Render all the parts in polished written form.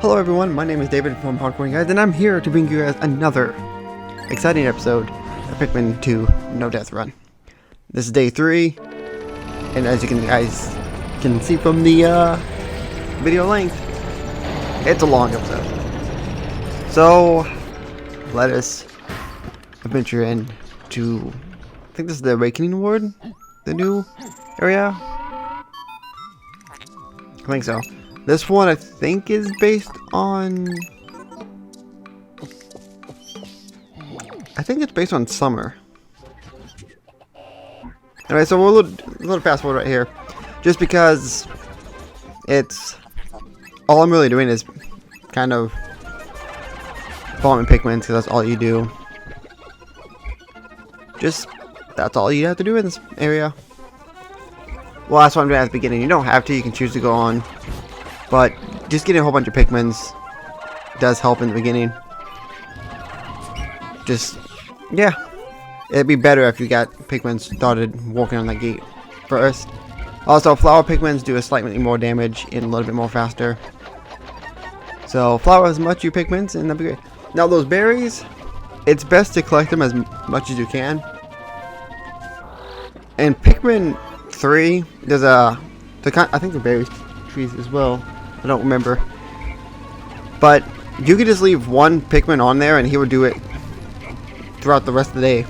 Hello everyone, my name is David from Hardcorian Guys, and I'm here to bring you guys another exciting episode of Pikmin 2 No Death Run. This is day 3, and as you guys can see from the video length, it's a long episode. So, let us adventure in to, I think this is the Awakening Ward, the new area? I think so. This one, I think, is based on... I think it's based on summer. Anyway, so we're a little fast forward right here. Just because it's... all I'm really doing is kind of farming Pikmin, because that's all you do. That's all you have to do in this area. Well, that's what I'm doing at the beginning. You don't have to, you can choose to go on. But just getting a whole bunch of Pikmins does help in the beginning. Yeah. It'd be better if you got Pikmins started walking on that gate first. Also, flower Pikmins do a slightly more damage and a little bit more faster. So, flower as much you Pikmins and that'd be great. Now, those berries, it's best to collect them as much as you can. In Pikmin 3, there's I think the berry trees as well. I don't remember. But you could just leave one Pikmin on there and he would do it throughout the rest of the day.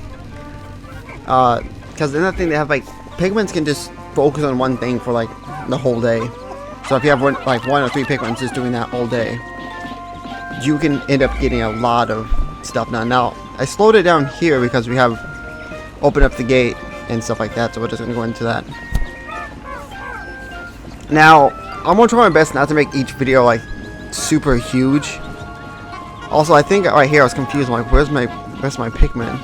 Because another thing, they have like, Pikmins can just focus on one thing for like the whole day. So if you have one or three Pikmins just doing that all day, you can end up getting a lot of stuff done. Now, I slowed it down here because we have opened up the gate and stuff like that, so we're just going to go into that. Now, I'm going to try my best not to make each video like super huge. Also, I think right here I was confused. I'm like, where's my Pikmin?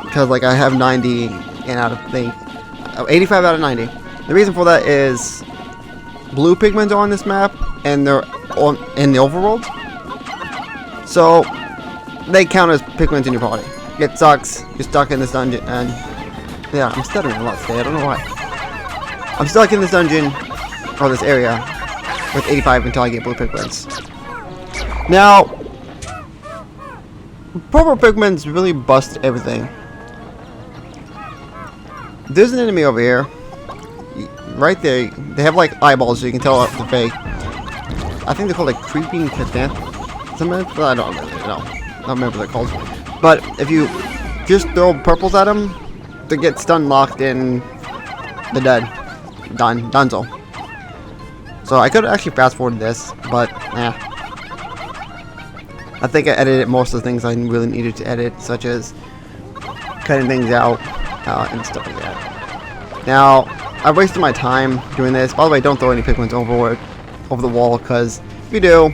Because like I have 90 and out of 85 out of 90. The reason for that is blue Pikmins are on this map and they're in the overworld, so they count as Pikmins in your party. It sucks. You're stuck in this dungeon, and yeah, I'm stuttering a lot today. I don't know why. I'm stuck in this dungeon, or this area, with 85 until I get blue Pikmins. Now, purple Pikmins really bust everything. There's an enemy over here. Right there. They have like eyeballs so you can tell they're fake. I think they're called like creeping chrysanthemums. I don't really know. I don't remember what they're called. But if you just throw purples at them, they get stun locked in the dead. Dunzo. So I could actually fast forward this, but yeah. I think I edited most of the things I really needed to edit, such as cutting things out and stuff like that. Now, I wasted my time doing this. By the way, don't throw any Pikmins over the wall, because if you do,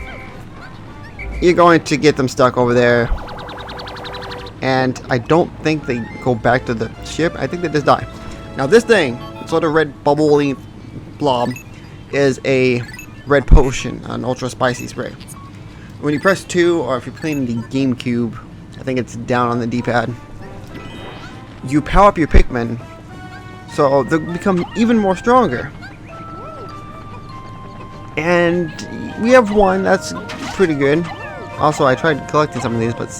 you're going to get them stuck over there. And I don't think they go back to the ship. I think they just die. Now this thing, sort of red bubbly blob, is a red potion, an ultra spicy spray. When you press 2, or if you're playing the GameCube, I think it's down on the D-pad, you power up your Pikmin, so they become even more stronger. And we have one that's pretty good. Also, I tried collecting some of these, but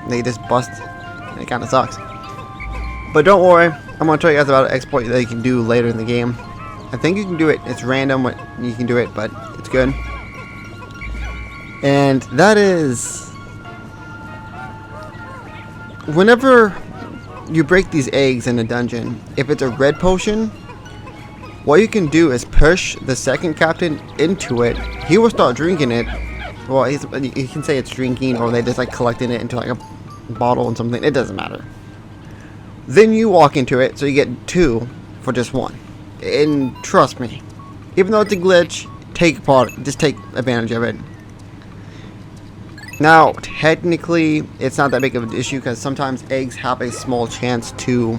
they just bust, and it kind of sucks. But don't worry, I'm going to tell you guys about an exploit that you can do later in the game. I think you can do it, it's random what you can do it, but it's good. And that is, whenever you break these eggs in a dungeon, if it's a red potion, what you can do is push the second captain into it. He will start drinking it. Well, you can say it's drinking, or they just like collecting it into like a bottle and something. It doesn't matter. Then you walk into it, so you get 2 for just 1. And trust me, even though it's a glitch, just take advantage of it. Now, technically, it's not that big of an issue, because sometimes eggs have a small chance to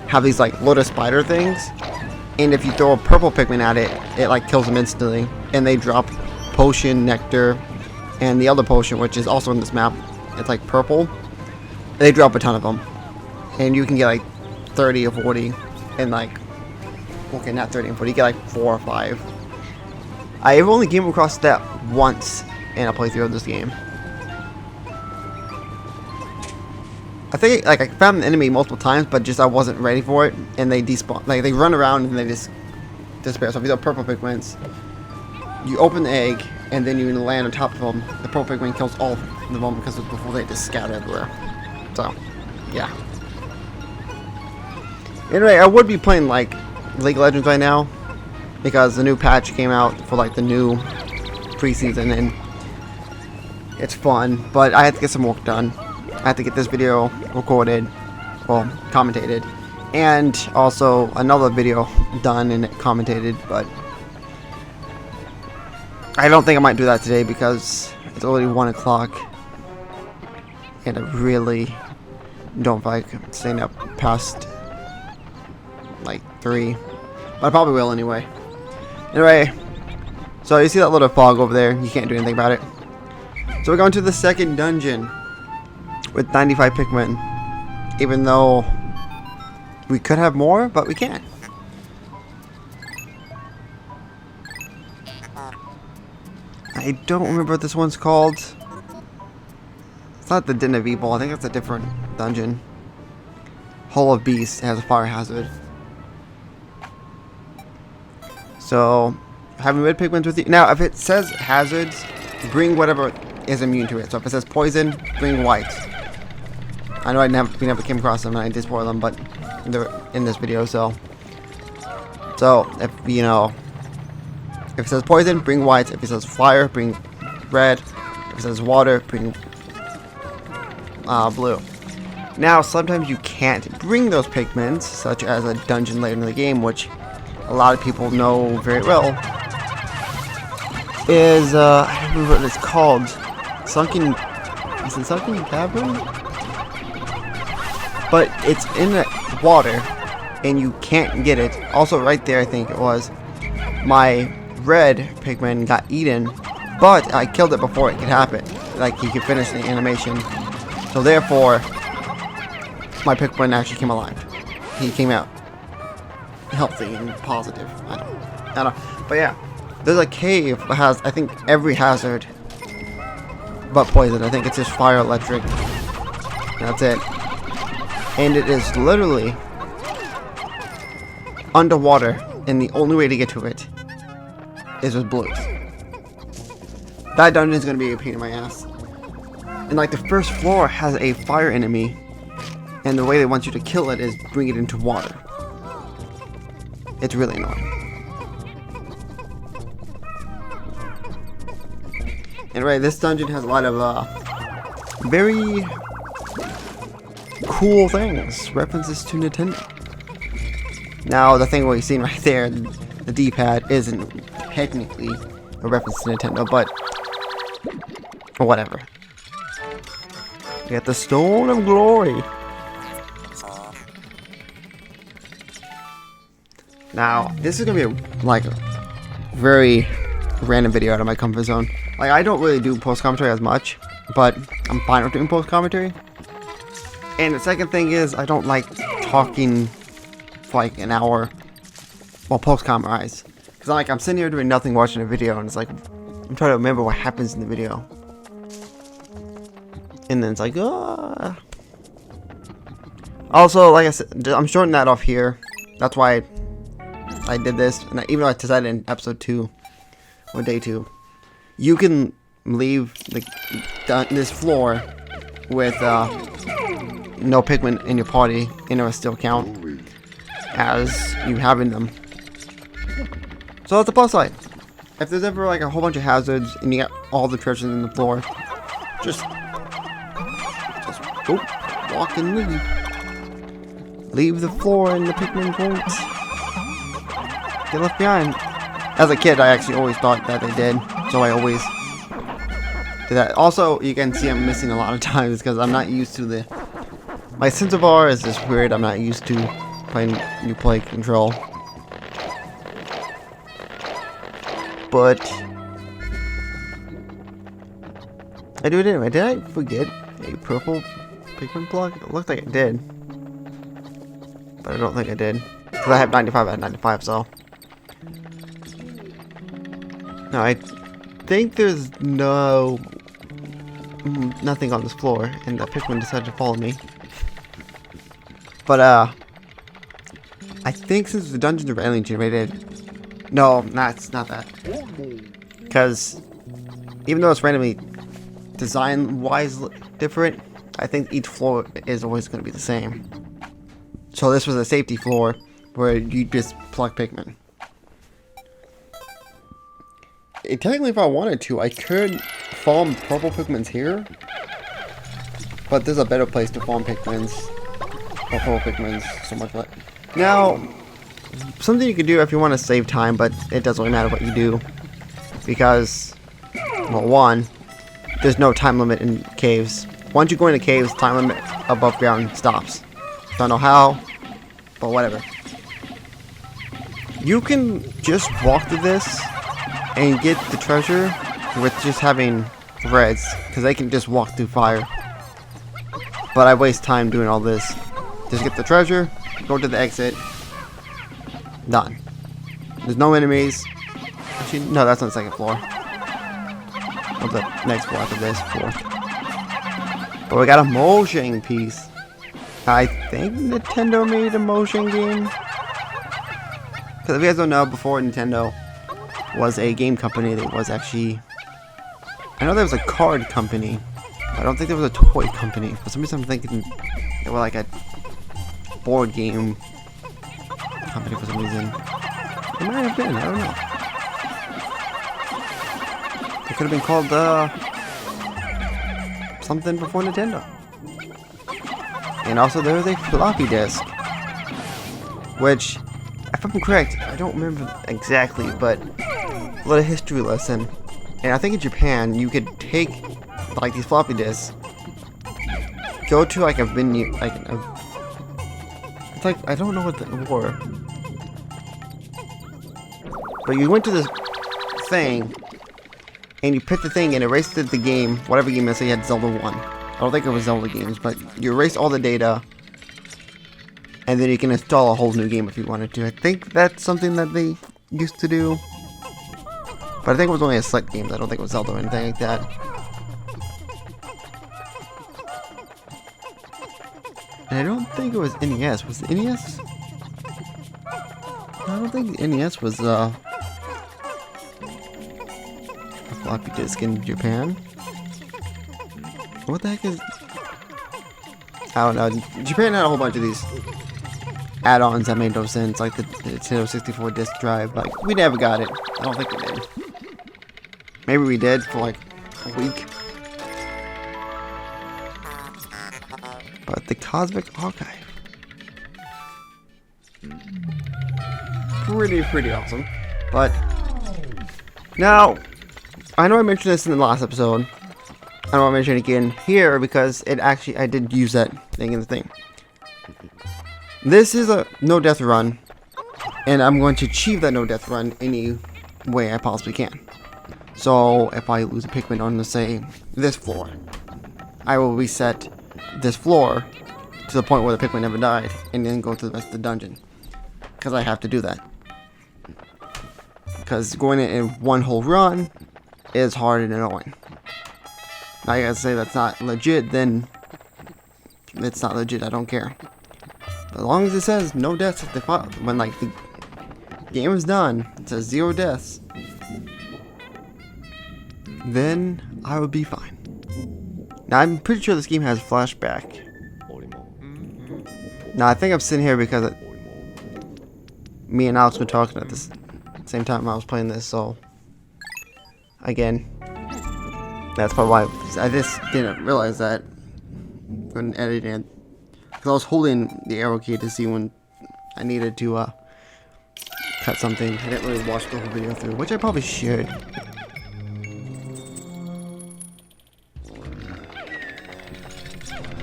have these like little spider things. And if you throw a purple Pikmin at it, it like kills them instantly. And they drop potion, nectar, and the other potion, which is also in this map. It's like purple. They drop a ton of them. And you can get like 30 or 40 and like, okay, not 30 and 40, you get like 4 or 5. I've only came across that once in a playthrough of this game. I think like I found an enemy multiple times, but just I wasn't ready for it, and they despawn. Like they run around and they just disappear. So if these are purple Pikmins, you open the egg and then you land on top of them. The purple Pikmin kills all of them because before they just scatter everywhere. So yeah. Anyway, I would be playing like League of Legends right now because the new patch came out for like the new preseason and it's fun, but I had to get some work done. I had to get this video recorded, well, commentated, and also another video done and commentated, but I don't think I might do that today because it's already 1 o'clock and I really don't like staying up past like 3, but I probably will anyway. Anyway, so you see that little fog over there, you can't do anything about it. So we're going to the second dungeon with 95 Pikmin, even though we could have more, but we can't. I don't remember what this one's called. It's not the Den of Evil, I think that's a different dungeon. Hall of Beasts has a fire hazard. So, having red Pikmins with you. Now, if it says hazards, bring whatever is immune to it. So if it says poison, bring white. I know we never came across them and I did spoil them, but they're in this video, so if you know, if it says poison, bring white. If it says fire, bring red. If it says water, bring blue. Now sometimes you can't bring those Pikmins, such as a dungeon later in the game, which a lot of people know very well. Is I don't remember what it's called. Is it Sunken Cavern? But it's in the water, and you can't get it. Also, right there, I think it was, my red Pikmin got eaten, but I killed it before it could happen. Like, he could finish the animation. So therefore, my Pikmin actually came alive. He came out healthy and positive. I don't know. But yeah, there's a cave that has, I think, every hazard but poison. I think it's just fire, electric. That's it. And it is literally underwater, and the only way to get to it is with blues. That dungeon is going to be a pain in my ass. And like the first floor has a fire enemy, and the way they want you to kill it is bring it into water. It's really annoying. Anyway, this dungeon has a lot of very cool things, references to Nintendo. Now, the thing we've seen right there, the D-pad, isn't technically a reference to Nintendo, but whatever. We got the Stone of Glory. Now, this is gonna be like a very random video out of my comfort zone. Like, I don't really do post-commentary as much, but I'm fine with doing post-commentary. And the second thing is, I don't like talking for like an hour while post-commentarize. Because like, I'm sitting here doing nothing watching a video, and it's like, I'm trying to remember what happens in the video. And then it's like, Also, like I said, I'm shorting that off here. That's why I did this. And even though I decided in episode 2, or day 2, you can leave this floor with no Pikmin in your party, and it will still count as you having them. So that's the plus side. If there's ever like a whole bunch of hazards and you got all the treasures in the floor, just go walk and leave. Leave the floor and the Pikmin won't get left behind. As a kid, I actually always thought that they did, so I always did that. Also, you can see I'm missing a lot of times because I'm not used to my sense of awe is just weird. I'm not used to playing new play control. But I do it anyway. Did I forget a purple Pikmin block? It looked like I did, but I don't think I did because I have 95 out of 95. So Now I think there's nothing on this floor, and the Pikmin decided to follow me. But I think since the dungeons are randomly generated, no, it's not that. Because even though it's randomly design-wise different, I think each floor is always going to be the same. So this was a safety floor where you just pluck Pikmin. Technically, if I wanted to, I could farm purple Pikmins here. But there's a better place to farm Pikmins. Or purple Pikmins, so much better. Now, something you can do if you want to save time, but it doesn't really matter what you do. Because, well, one, there's no time limit in caves. Once you go into caves, time limit above ground stops. Don't know how, but whatever. You can just walk through this and get the treasure with just having threads, because they can just walk through fire. But I waste time doing all this. Just get the treasure, go to the exit, done. There's no enemies. Actually, no, that's on the second floor. Or the next floor after this, fourth. But we got a motion piece. I think Nintendo made a motion game. Because if you guys don't know, before Nintendo was a game company that was actually... I know there was a card company. I don't think there was a toy company. For some reason I'm thinking they were like a board game company for some reason. It might have been, I don't know. It could have been called something before Nintendo. And also there was a floppy disk, which, if I'm correct, I don't remember exactly, but a little history lesson. And I think in Japan you could take like these floppy disks, go to like a venue, like it's like, I don't know what they were, but you went to this thing and you picked the thing and erased the game, whatever game it is. So you had Zelda 1. I don't think it was Zelda games, but you erase all the data, and then you can install a whole new game if you wanted to. I think that's something that they used to do, but I think it was only a select games. I don't think it was Zelda or anything like that. And I don't think it was NES. Was it NES? I don't think the NES was a floppy disk in Japan. What the heck is... I don't know. Japan had a whole bunch of these add-ons that made no sense, like the Nintendo 64 disk drive. Like, we never got it. I don't think we did. Maybe we did for like a week. But the Cosmic Archive. Pretty awesome. But now, I know I mentioned this in the last episode. I don't want to mention it again here because it actually, I did use that thing in the thing. This is a no death run, and I'm going to achieve that no death run any way I possibly can. So if I lose a Pikmin on, let's say, this floor, I will reset this floor to the point where the Pikmin never died, and then go to the rest of the dungeon. Because I have to do that. Because going in one whole run is hard and annoying. Now you guys say that's not legit, then it's not legit, I don't care. But as long as it says no deaths at the when like the game is done, it says 0 deaths, then I would be fine. Now I'm pretty sure this game has flashback. Now I think I'm sitting here because me and Alex were talking at the same time I was playing this, so again, that's probably why I just didn't realize that when editing it, because I was holding the arrow key to see when I needed to cut something. I didn't really watch the whole video through, which I probably should.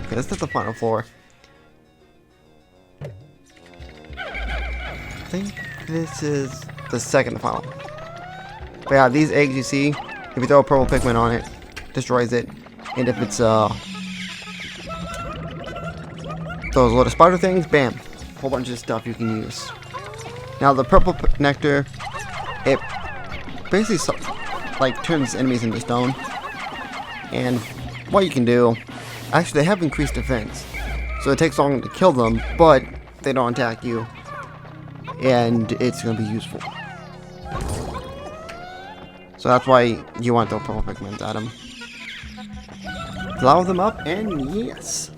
Okay, this is the final floor. I think this is the second to final. But yeah, these eggs you see, if you throw a purple Pikmin on it, destroys it. And if it's those little spider things, bam, whole bunch of stuff you can use. Now the purple nectar, it basically like turns enemies into stone. And what you can do, actually they have increased defense, so it takes longer to kill them, but they don't attack you, and it's going to be useful. So that's why you want to throw purple Pikmins at them. Blow them up, and yes.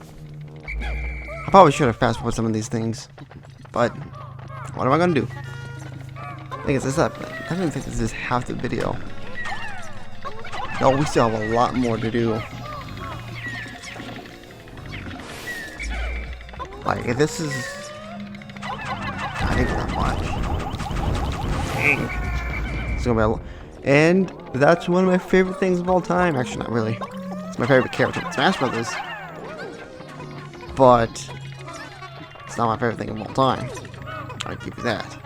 I probably should have fast forwarded some of these things, but what am I going to do? I think it's this up. I don't think this is half the video. No, we still have a lot more to do. Like, if this is... God, it's not much. Dang. It's gonna be a lot. And that's one of my favorite things of all time. Actually, not really. It's my favorite character in Smash Brothers. But it's not my favorite thing of all time. I'll give you that.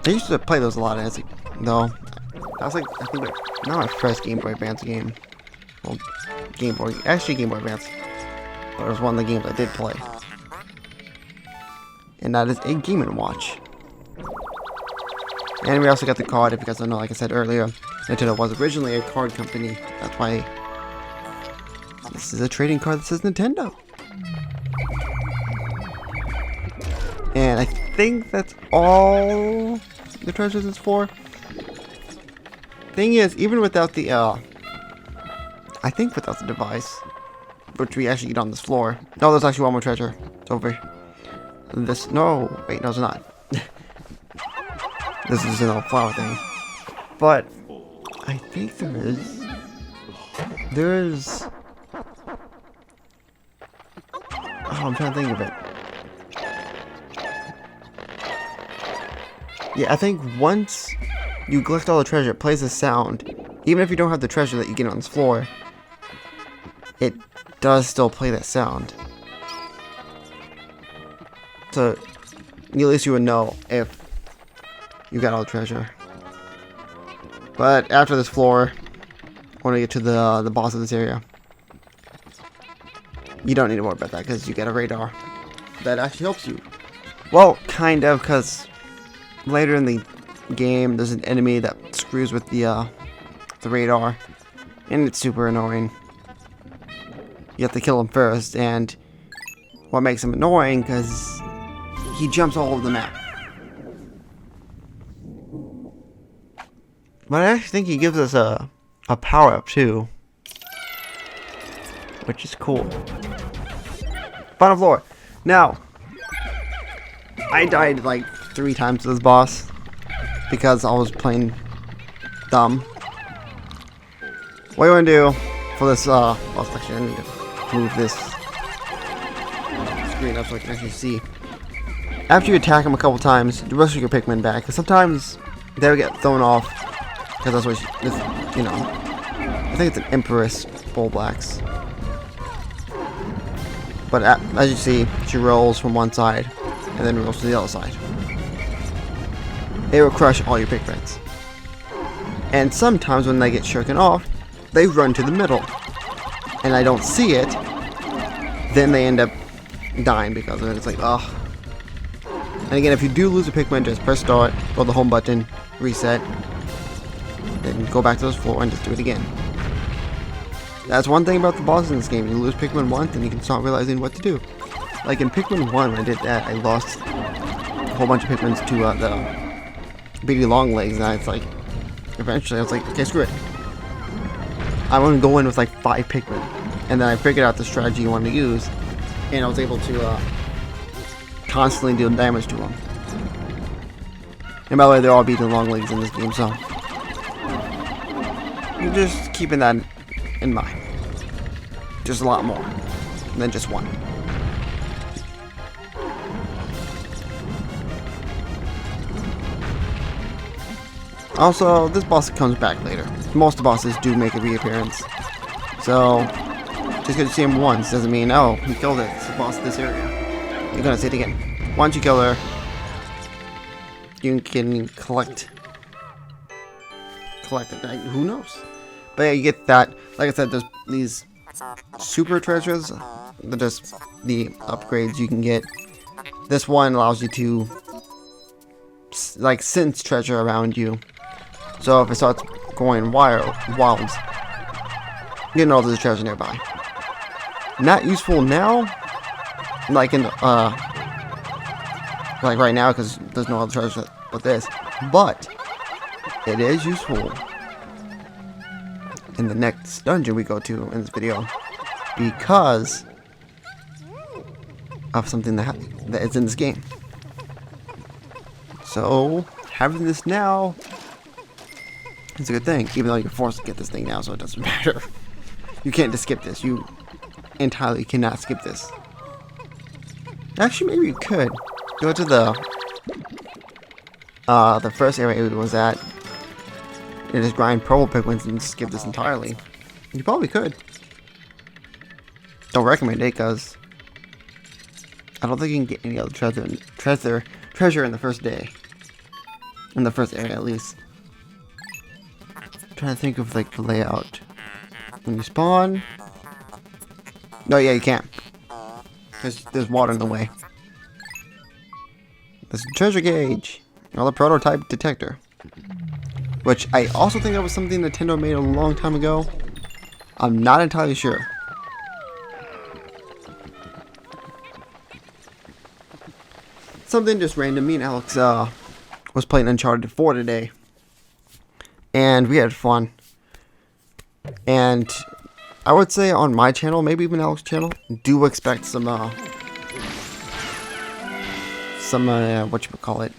I used to play those a lot as though. That was like, I think, not my first Game Boy Advance game. Well, Game Boy Advance. But it was one of the games I did play. And that is a Game & Watch. And we also got the card because I know, like I said earlier, Nintendo was originally a card company. That's why this is a trading card that says Nintendo. And I think that's all the treasures is for. Thing is, even without the, I think without the device, which we actually get on this floor. No, there's actually one more treasure. It's over this. No, wait, no, it's not. This is an old flower thing. But I think there is. Oh, I'm trying to think of it. Yeah, I think once you collect all the treasure, it plays a sound. Even if you don't have the treasure that you get on this floor, it does still play that sound. So, at least you would know if you got all the treasure. But after this floor, when we get to the boss of this area, you don't need to worry about that because you get a radar that actually helps you. Well, kind of, because later in the game, there's an enemy that screws with the radar, and it's super annoying. You have to kill him first, and what makes him annoying because he jumps all over the map. But I actually think he gives us a power up too, which is cool. Final floor. Now, I died like 3 times to this boss because I was playing dumb. What you want to do for this boss section? I need to move this screen up so I can actually see. After you attack him a couple times, you rush your Pikmin back, because sometimes they will get thrown off, because that's what you know. I think it's an Empress Bull Blacks. But as you see, she rolls from one side and then rolls to the other side. It will crush all your Pikmins. And sometimes when they get shirken off, they run to the middle. And I don't see it, then they end up dying because of it. It's like, ugh. And again, if you do lose a Pikmin, just press start, hold the home button, reset, then go back to this floor and just do it again. That's one thing about the bosses in this game. You lose Pikmin once and you can start realizing what to do. Like in Pikmin 1, when I did that, I lost a whole bunch of Pikmins to the beady long legs, and it's like, eventually I was like, okay, screw it. I want to go in with like 5 Pikmin. And then I figured out the strategy you want to use, and I was able to constantly deal damage to them. And by the way, they're all beady long legs in this game, so you're just keeping that in mind. Just a lot more than just one. Also, this boss comes back later. Most of the bosses do make a reappearance. So, just because you see him once doesn't mean, oh, we killed it. It's the boss of this area. You're gonna see it again. Once you kill her, you can collect it. Who knows? But yeah, you get that. Like I said, there's these super treasures. They're just the upgrades you can get. This one allows you to like sense treasure around you. So if it starts going wild, you know there's a treasure nearby. Not useful now, like in like right now, because there's no other treasure but this. But it is useful in the next dungeon we go to in this video, because of something that is in this game. So having this now is a good thing, even though you're forced to get this thing now, so it doesn't matter. You can't just skip this. You entirely cannot skip this. Actually, maybe you could go to the first area we was at and just grind purple Pikmin and skip this entirely. You probably could. Don't recommend it, because I don't think you can get any other treasure in the first day. In the first area, at least. I'm trying to think of like the layout. When you spawn, no, yeah, you can't, because there's water in the way. There's a treasure gauge, or the prototype detector, which I also think that was something Nintendo made a long time ago. I'm not entirely sure. Something just random. Me and Alex was playing Uncharted 4 today, and we had fun. And I would say on my channel, maybe even Alex's channel, do expect some whatchamacallit,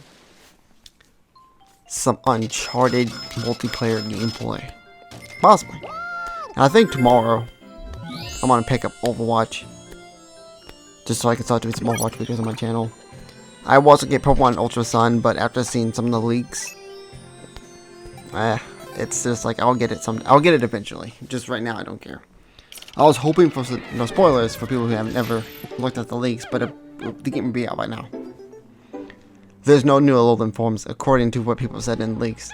some Uncharted multiplayer gameplay, possibly. And I think tomorrow I'm gonna pick up Overwatch, just so I can start doing some Overwatch videos on my channel. I was gonna get Pokemon Ultra Sun, but after seeing some of the leaks, it's just like I'll get it eventually. Just right now, I don't care. I was hoping for no spoilers for people who have never looked at the leaks, but the game will be out by now. There's no new Alolan forms, according to what people said in the leaks.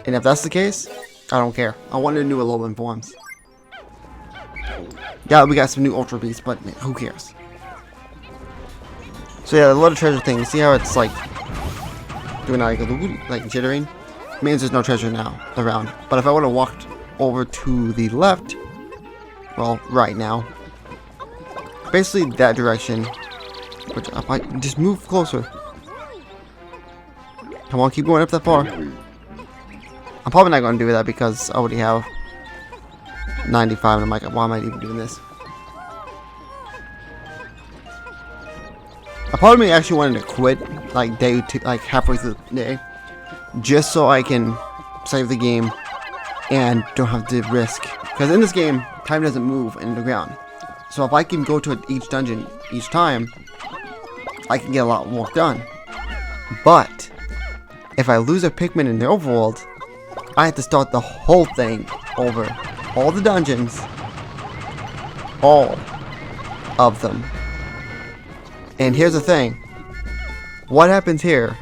And if that's the case, I don't care. I want new Alolan forms. Yeah, we got some new Ultra Beasts, but man, who cares? So yeah, a lot of treasure things. See how it's like doing like jittering? It means there's no treasure now around. But if I would have walked over to the left, well, right now, basically that direction, which if I just move closer. Come on, keep going up that far. I'm probably not going to do that because I already have 95 and I'm like, why am I even doing this? A part of me actually wanted to quit like day two, like halfway through the day, just so I can save the game and don't have to risk. Because in this game, time doesn't move in the ground. So if I can go to each dungeon each time, I can get a lot more done. But if I lose a Pikmin in the overworld, I have to start the whole thing over. All the dungeons. All of them. And here's the thing. What happens here?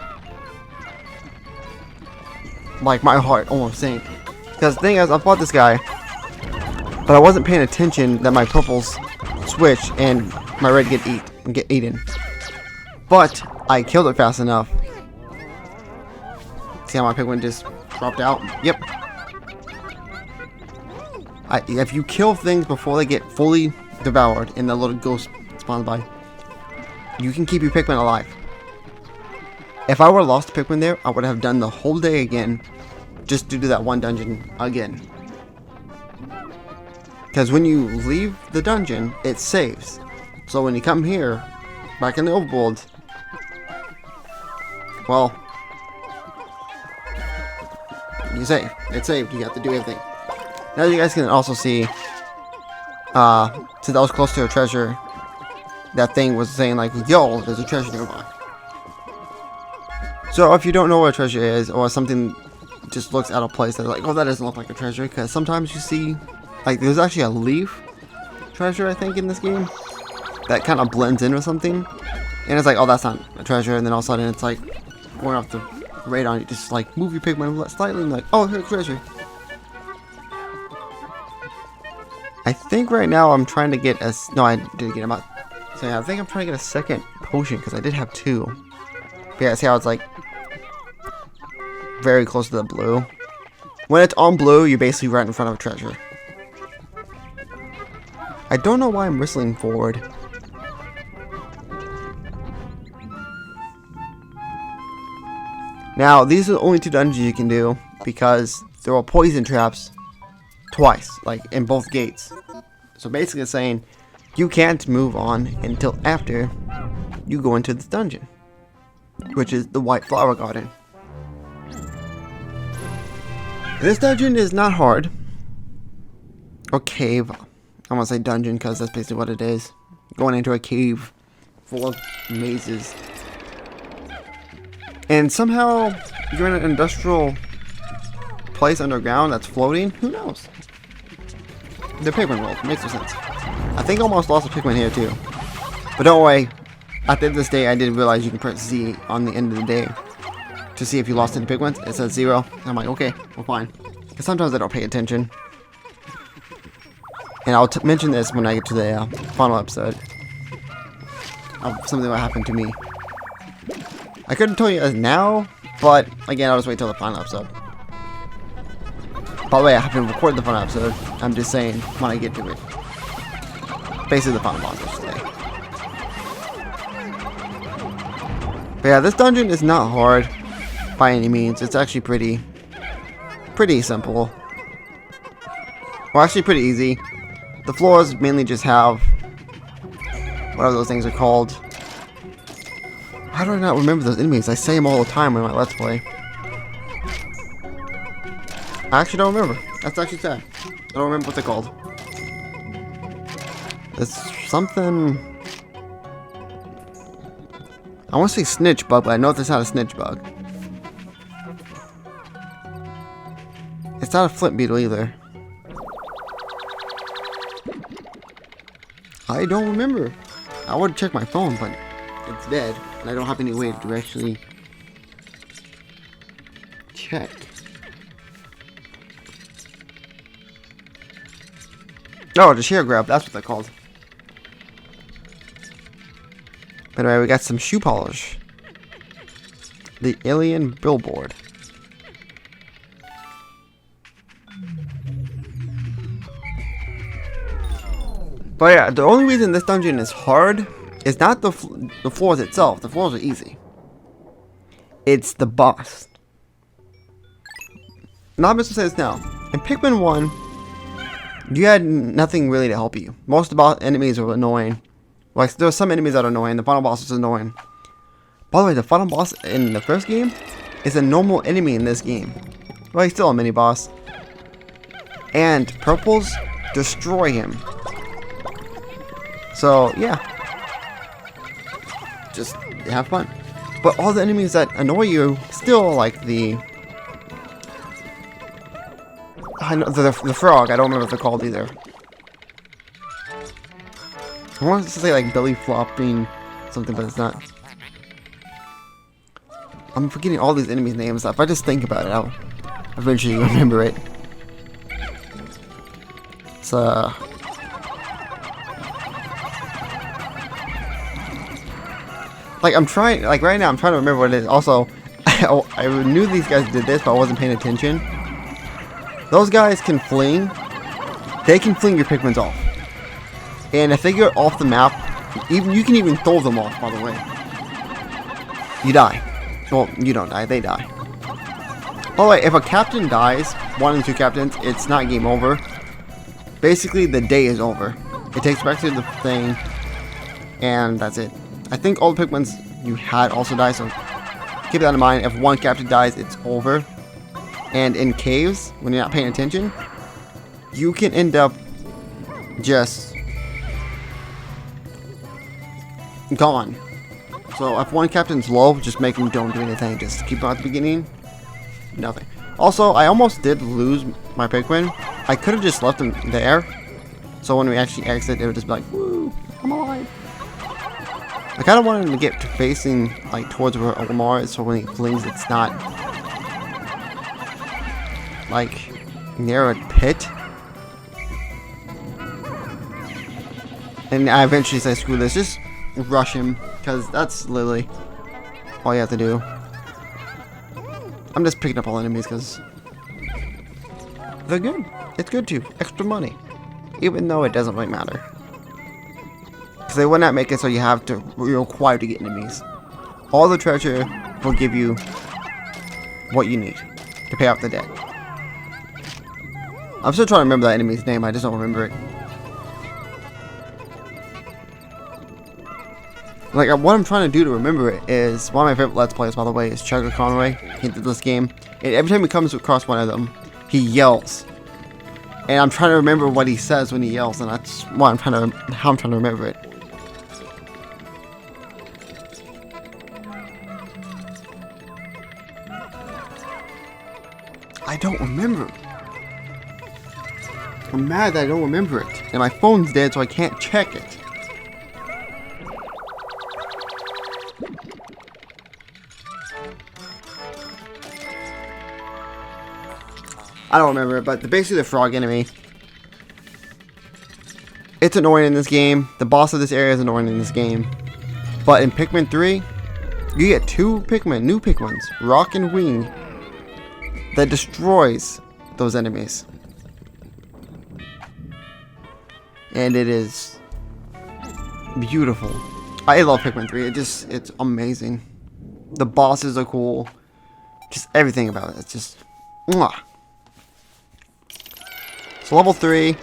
Like, my heart almost sank. Because the thing is, I fought this guy, but I wasn't paying attention that my purples switch and my red get eaten. But I killed it fast enough. See how my Pikmin just dropped out? Yep. If you kill things before they get fully devoured and the little ghost spawns by, you can keep your Pikmin alive. If I would have lost a Pikmin there, I would have done the whole day again just to do that one dungeon again. Because when you leave the dungeon, it saves. So when you come here, back in the overworld, well, you save. It's saved. You have to do everything. Now you guys can also see, since I was close to a treasure, that thing was saying like, yo, there's a treasure nearby. So if you don't know what a treasure is, or something just looks out of place, they're like, oh, that doesn't look like a treasure, because sometimes you see, like, there's actually a leaf treasure, I think, in this game, that kind of blends in with something, and it's like, oh, that's not a treasure, and then all of a sudden it's like, going off the radar, you just like, move your Pikmin slightly, and like, oh, here's a treasure. I think right now I'm trying to get a, no, I didn't get him out. So yeah, I think I'm trying to get a second potion, because I did have two. But yeah, see how it's like, very close to the blue. When it's on blue, you're basically right in front of a treasure. I don't know why I'm whistling forward. Now, these are the only 2 dungeons you can do because there are poison traps twice, like in both gates. So basically it's saying you can't move on until after you go into this dungeon, which is the White Flower Garden. This dungeon is not hard. Or cave. I want to say dungeon because that's basically what it is. Going into a cave full of mazes. And somehow you're in an industrial place underground that's floating. Who knows? The Pikmin world. Makes no sense. I think I almost lost a Pikmin here too. But don't worry. At the end of this day, I did realize you can press Z on the end of the day to see if you lost any Pikmins. It says 0. I'm like, okay, we're fine. Because sometimes I don't pay attention. And I'll mention this when I get to the final episode of something that happened to me. I couldn't tell you as now, but again, I'll just wait till the final episode. By the way, I haven't recorded the final episode. I'm just saying when I get to it. Basically, the final boss, I should say. But yeah, this dungeon is not hard by any means. It's actually pretty simple. Well, actually pretty easy. The floors mainly just have whatever those things are called. How do I not remember those enemies? I say them all the time in my Let's Play. I actually don't remember. That's actually sad. I don't remember what they're called. It's something... I want to say snitch bug, but I know that's not a snitch bug. It's not a flint beetle either. I don't remember. I would check my phone, but it's dead. And I don't have any way to actually check. Oh, the share grab. That's what they're called. But anyway, we got some shoe polish. The alien billboard. But yeah, the only reason this dungeon is hard is not the floors itself. The floors are easy. It's the boss. Now I'm just gonna say this now. In Pikmin 1, you had nothing really to help you. Most of the enemies are annoying. Like, there are some enemies that are annoying. The final boss is annoying. By the way, the final boss in the first game is a normal enemy in this game. Well, he's still a mini boss. And purples destroy him. So, yeah. Just have fun. But all the enemies that annoy you still like the frog. I don't remember what they're called either. I wanted to say like belly flopping something, but it's not. I'm forgetting all these enemies' names. If I just think about it, I'll eventually remember it. It's like I'm trying, like right now, I'm trying to remember what it is. Also, I knew these guys did this, but I wasn't paying attention. Those guys can fling. They can fling your Pikmins off. And if they get off the map, you can even throw them off, by the way. You die. Well, you don't die, they die. By the way, if a captain dies, 1 and 2 captains, it's not game over. Basically, the day is over. It takes back to the thing, and that's it. I think all the Pikmins you had also die, so keep that in mind. If 1 captain dies, it's over. And in caves, when you're not paying attention, you can end up just gone. So if 1 captain's low, just make him don't do anything. Just keep him at the beginning. Nothing. Also, I almost did lose my Pikmin. I could have just left him there. So when we actually exit, it would just be like, woo, I'm alive. I kind of wanted him to get to facing like towards where Olimar is, so when he flings, it's not like near a pit. And I eventually say, screw this, just rush him, because that's literally all you have to do. I'm just picking up all enemies because they're good. It's good too. Extra money. Even though it doesn't really matter. Because they will not make it so you're required to get enemies. All the treasure will give you what you need to pay off the debt. I'm still trying to remember that enemy's name, I just don't remember it. Like, what I'm trying to do to remember it is, one of my favorite Let's Plays, by the way, is Chugger Conway. He did this game, and every time he comes across one of them, he yells. And I'm trying to remember what he says when he yells, and that's what how I'm trying to remember it. I don't remember. I'm mad that I don't remember it. And my phone's dead, so I can't check it. I don't remember it, but basically the frog enemy. It's annoying in this game. The boss of this area is annoying in this game. But in Pikmin 3, you get two Pikmin, new Pikmins, Rock and Wing, that destroys those enemies. And it is beautiful. I love Pikmin 3. It's amazing. The bosses are cool. Just everything about it. It's just mwah. So level 3,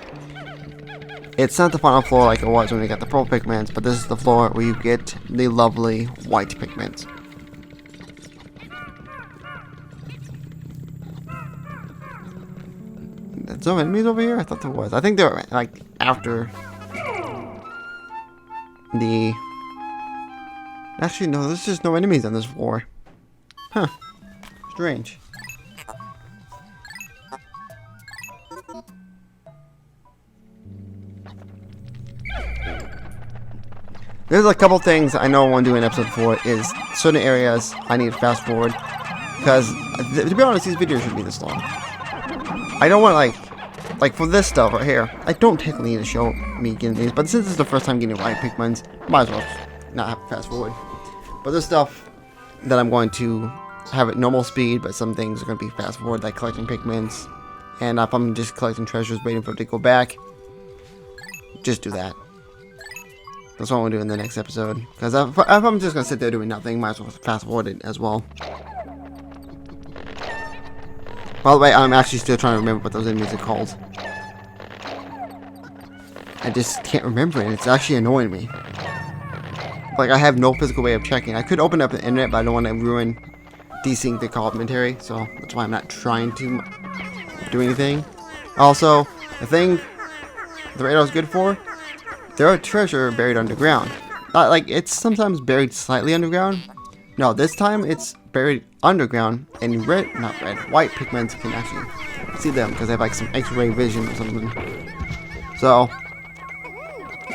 it's not the final floor like it was when we got the purple Pikmins, but this is the floor where you get the lovely white Pikmins. There's no enemies over here? I thought there was. I think they're like after the... Actually, no, there's just no enemies on this floor. Huh. Strange. There's a couple things I know I want to do in episode 4 is certain areas I need to fast forward. Because, to be honest, these videos shouldn't be this long. I don't want like for this stuff right here, I don't technically need to show me getting these, but since it's the first time getting white Pikmins, might as well not have to fast forward. But there's stuff that I'm going to have at normal speed, but some things are going to be fast forward, like collecting Pikmins. And if I'm just collecting treasures waiting for it to go back, just do that. That's what I'm going to do in the next episode. Because if I'm just going to sit there doing nothing, might as well fast forward it as well. By the way, I'm actually still trying to remember what those enemies are called. I just can't remember it. It's actually annoying me. Like, I have no physical way of checking. I could open up the internet, but I don't want to ruin desync the commentary. So, that's why I'm not trying to do anything. Also, the thing the radar is good for, there are treasure buried underground. Like, it's sometimes buried slightly underground. No, this time it's buried underground, and white Pikmins can actually see them because they have like some X-ray vision or something. So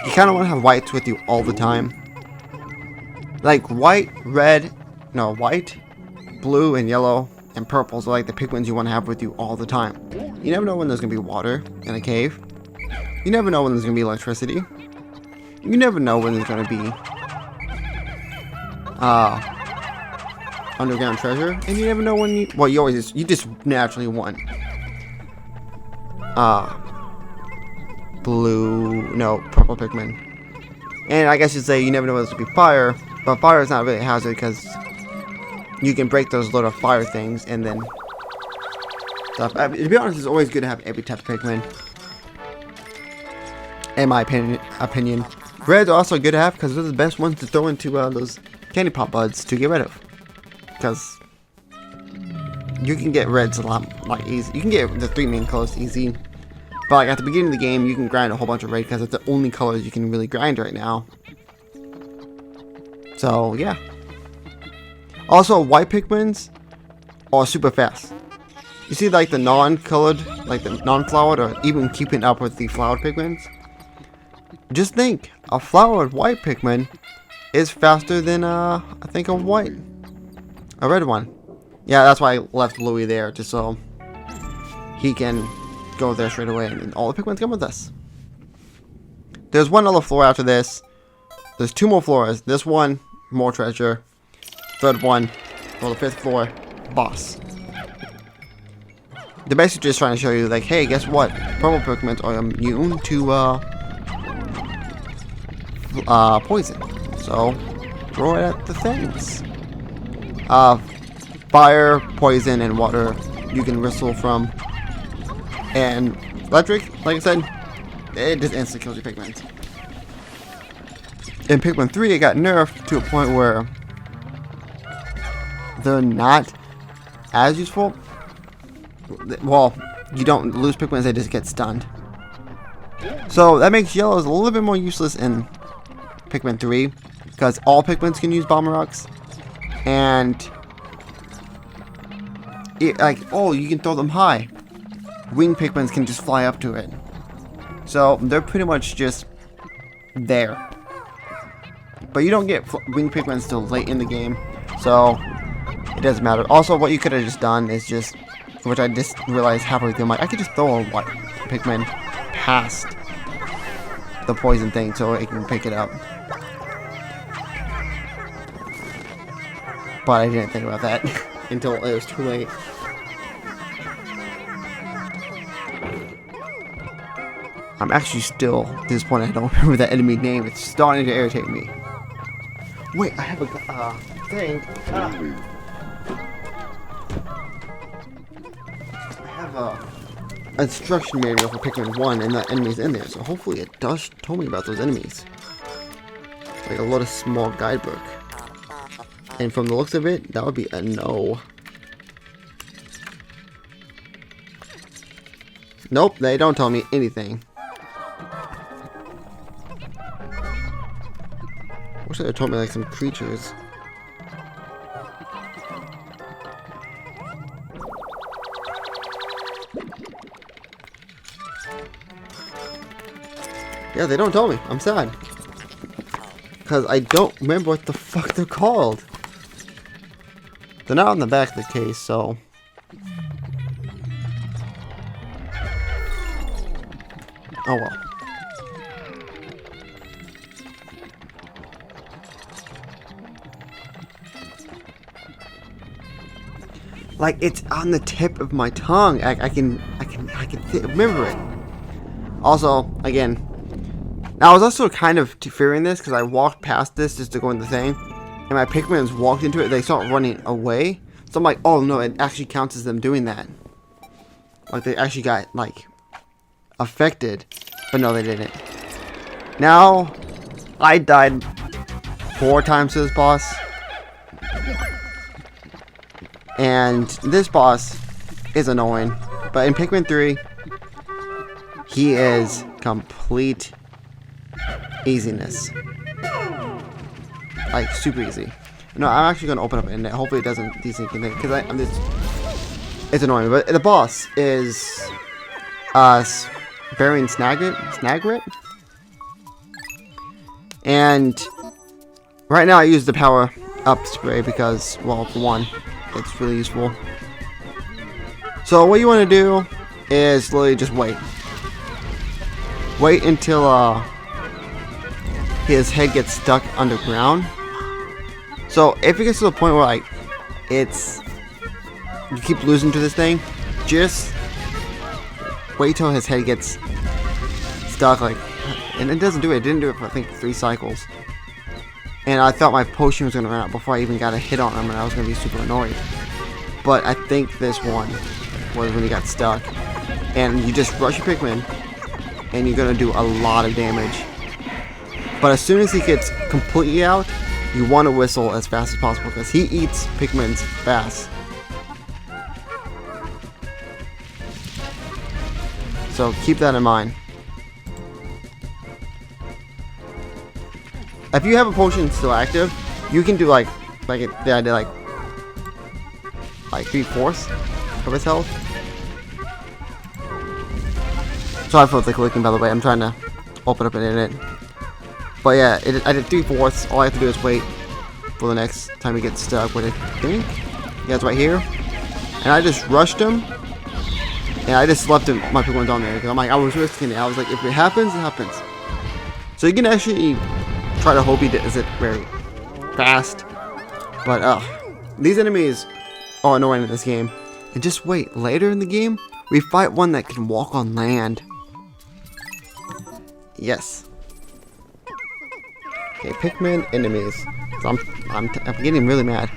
you kind of want to have whites with you all the time. Like white, blue, and yellow, and purples are like the Pikmins you want to have with you all the time. You never know when there's gonna be water in a cave. You never know when there's gonna be electricity. You never know when there's gonna be underground treasure, and you never know when you just naturally want purple Pikmin. And I guess you'd say you never know when there's gonna be fire, but fire is not really a hazard because you can break those little fire things and then stuff. To be honest, it's always good to have every type of Pikmin. In my opinion. Reds are also good to have because they're the best ones to throw into those candy pop buds to get rid of. Because you can get reds a lot easy. You can get the 3 main colors easy. But like at the beginning of the game, you can grind a whole bunch of red because it's the only colors you can really grind right now. So yeah. Also, white Pikmins are super fast. You see like the non-colored, like the non-flowered, or even keeping up with the flowered Pikmins. Just think, a flowered white Pikmin is faster than I think a red one. Yeah, that's why I left Louie there, just so he can go there straight away, and all the Pikmins come with us. There's one other floor after this. There's 2 more floors. This one, more treasure. Third one, for the 5th floor, boss. they're basically just trying to show you, like, hey, guess what? Purple Pikmin are immune to poison. So throw it at the things. Fire, poison, and water you can whistle from. And electric, like I said, it just instantly kills your Pikmin. In Pikmin 3, it got nerfed to a point where they're not as useful. Well, you don't lose Pikmin, they just get stunned. So that makes yellows a little bit more useless in Pikmin 3, because all Pikmin can use Bomb Rocks. And like, oh, you can throw them high. Wing Pikmin can just fly up to it. So they're pretty much just there. But you don't get Wing Pikmin until late in the game, so it doesn't matter. Also, what you could have just done is just, which I just realized halfway through, I'm like, I could just throw a white Pikmin past the poison thing so it can pick it up. But I didn't think about that until it was too late. I'm actually still disappointed I don't remember that enemy name. It's starting to irritate me. Wait, I have a thing. I have a instruction manual for Pikmin 1 and the enemies in there, so hopefully it does tell me about those enemies. Like a lot of small guidebook. And from the looks of it, that would be a no. Nope, they don't tell me anything. Wish they had told me like some creatures. Yeah, they don't tell me. I'm sad. Because I don't remember what the fuck they're called. They're not on the back of the case, so... Oh well. Like, it's on the tip of my tongue. I can remember it. Also, again, I was also kind of fearing this because I walked past this just to go in the thing, and my Pikmins walked into it. They start running away. So I'm like, oh no, it actually counts as them doing that. Like they actually got like affected, but no, they didn't. Now, I died 4 times to this boss. And this boss is annoying, but in Pikmin 3, he is complete easiness. Like, super easy. No, I'm actually going to open up and hopefully it doesn't desync anything, because I'm just... It's annoying, but the boss is... Baron Snagrit? And... Right now I use the power up spray because, well, for one, it's really useful. So what you want to do is literally just wait. Wait until his head gets stuck underground. So if it gets to the point where like it's you keep losing to this thing, just wait till his head gets stuck, like, and it doesn't do it. It didn't do it for I think 3 cycles. And I thought my potion was going to run out before I even got a hit on him, and I was going to be super annoyed. But I think this one was when he got stuck. And you just rush your Pikmin, and you're going to do a lot of damage. But as soon as he gets completely out, you want to whistle as fast as possible, because he eats Pikmins fast. So keep that in mind. If you have a potion still active, you can do like I did like 3/4 of his health. Sorry for the clicking, by the way. I'm trying to open up and edit it. But yeah, I did 3/4. All I have to do is wait for the next time he gets stuck. What I think, yeah, it's right here. And I just rushed him, and I just left my Pikmin down there because I'm like, I was risking it. I was like, if it happens, it happens. So you can actually try to hope he does it very fast. But these enemies are annoying in this game. And just wait, later in the game, We fight one that can walk on land. Yes. Okay, Pikmin enemies. So I'm getting really mad.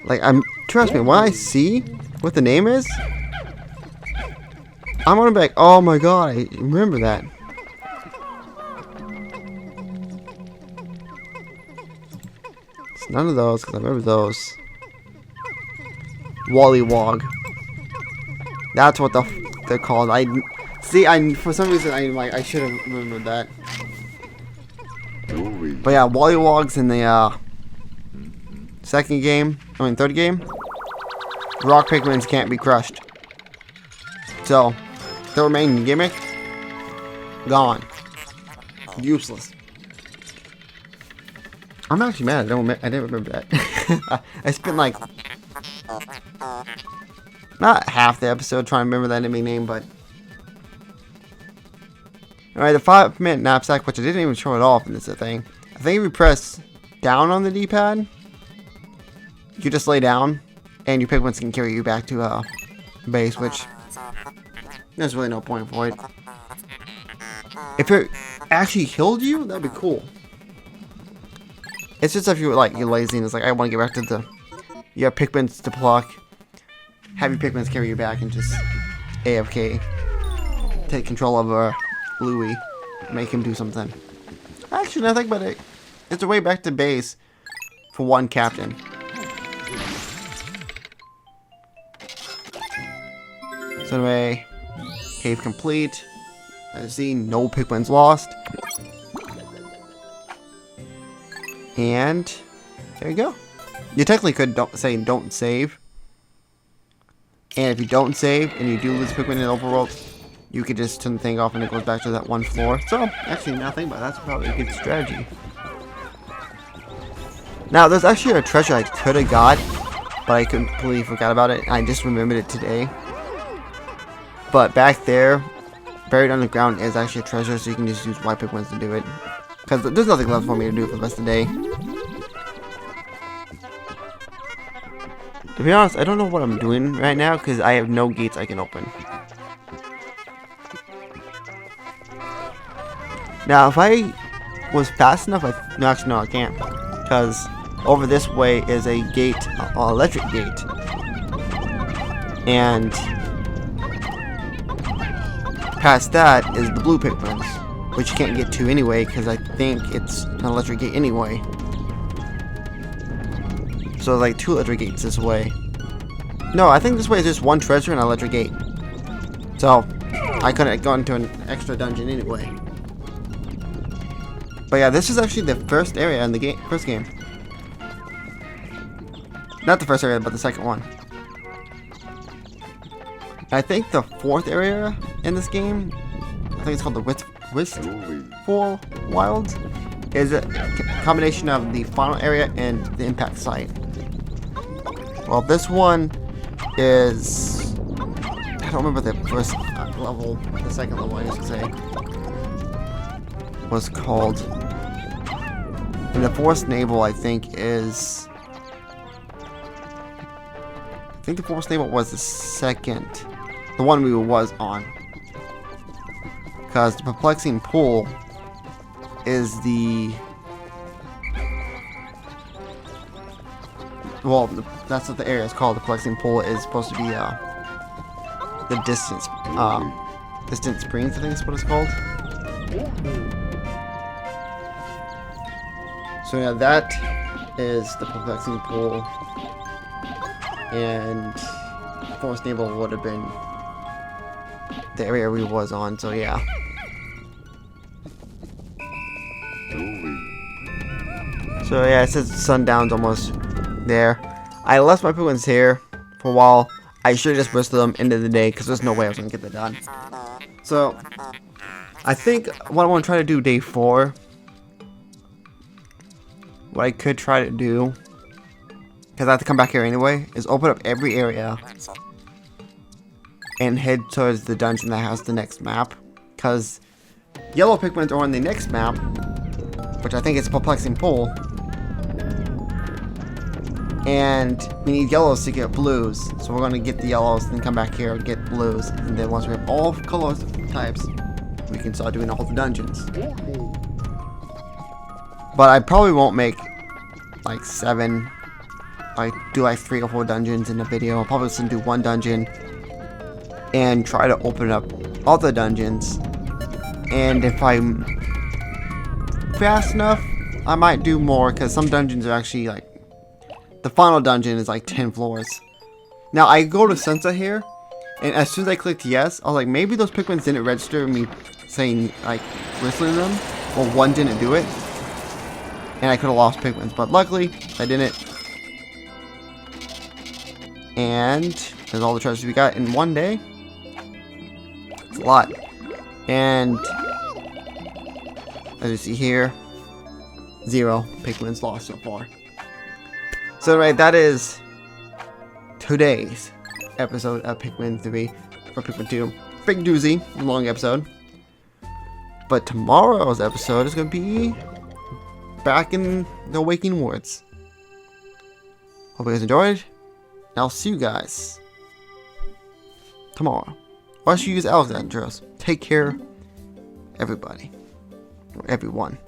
Like, trust me, when I see what the name is, I'm gonna be like, oh my god, I remember that. It's none of those, because I remember those. Wallywog. That's what they're called. For some reason, I should have remembered that. But yeah, Wallywogs in the third game. Rock Pikmins can't be crushed. So, the remaining gimmick, gone. Useless. I'm actually mad. I didn't remember that. I spent like not half the episode trying to remember that enemy name, but alright, the 5-minute knapsack, which I didn't even show it off, and this is a thing. I think if you press down on the D-pad, you just lay down, and your Pikmins can carry you back to base, which there's really no point for it. If it actually healed you, that'd be cool. It's just if you're lazy and it's like, I want to get back to you have Pikmins to pluck, have your Pikmins carry you back, and just AFK. Take control of Louie, make him do something. Actually, now I think about it, it's a way back to base for one captain. So anyway, cave complete. I see no Pikmins lost. And there you go. You technically could say don't save. And if you don't save and you do lose Pikmin in the overworld, you could just turn the thing off and it goes back to that one floor. So, actually, nothing, but that's probably a good strategy. Now, there's actually a treasure I could have got, but I completely forgot about it. I just remembered it today. But back there, buried underground, is actually a treasure, so you can just use white Pikmins to do it. Because there's nothing left for me to do for the rest of the day. To be honest, I don't know what I'm doing right now, because I have no gates I can open. Now, if I was fast enough, no, actually, no, I can't. Because over this way is a gate, an electric gate. And past that is the blue Pikmins, which you can't get to anyway, because I think it's an electric gate anyway. So like 2 electric gates this way. No, I think this way is just 1 treasure and an electric gate. So I couldn't go into an extra dungeon anyway. But yeah, this is actually the first area in the first game. Not the first area, but the second one. I think the 4th area in this game, I think it's called the Wistful Wilds, is a combination of the final area and the impact site. Well, this one is, I don't remember the first level, the second level I should say, was called. And the Forest Naval, I think, is, I think the Forest Naval was the second, the one we was on. Because the Perplexing Pool is the, well, that's what the area is called. The Perplexing Pool is supposed to be the distant springs, I think is what it's called. So yeah, that is the Perplexing Pool, and Forest Naval would have been the area we was on. So yeah. So yeah, it says sundown's almost there. I left my Pikmins here for a while. I should have just boosted them into the day because there's no way I was going to get that done. So, I think what I want to try to do day 4, what I could try to do, because I have to come back here anyway, is open up every area and head towards the dungeon that has the next map. Because yellow Pikmins are on the next map, which I think is Perplexing Pool. And we need yellows to get blues. So we're going to get the yellows and then come back here and get blues. And then once we have all color types, we can start doing all the dungeons. But I probably won't make like 7, like do like 3 or 4 dungeons in a video. I'll probably just do 1 dungeon and try to open up other dungeons. And if I'm fast enough, I might do more, because some dungeons are actually like, the final dungeon is like 10 floors. Now I go to censor here, and as soon as I clicked yes, I was like, maybe those Pikmins didn't register me saying like whistling them, or one didn't do it, and I could have lost Pikmins, but luckily I didn't. And there's all the treasures we got in one day. It's a lot. And as you see here, 0 Pikmins lost so far. So anyway, that is today's episode of Pikmin 3 or Pikmin 2. Big doozy, long episode. But tomorrow's episode is going to be back in the Awakening Woods. Hope you guys enjoyed. And I'll see you guys tomorrow. Or I should use Alexander's. Take care, everybody. Or everyone.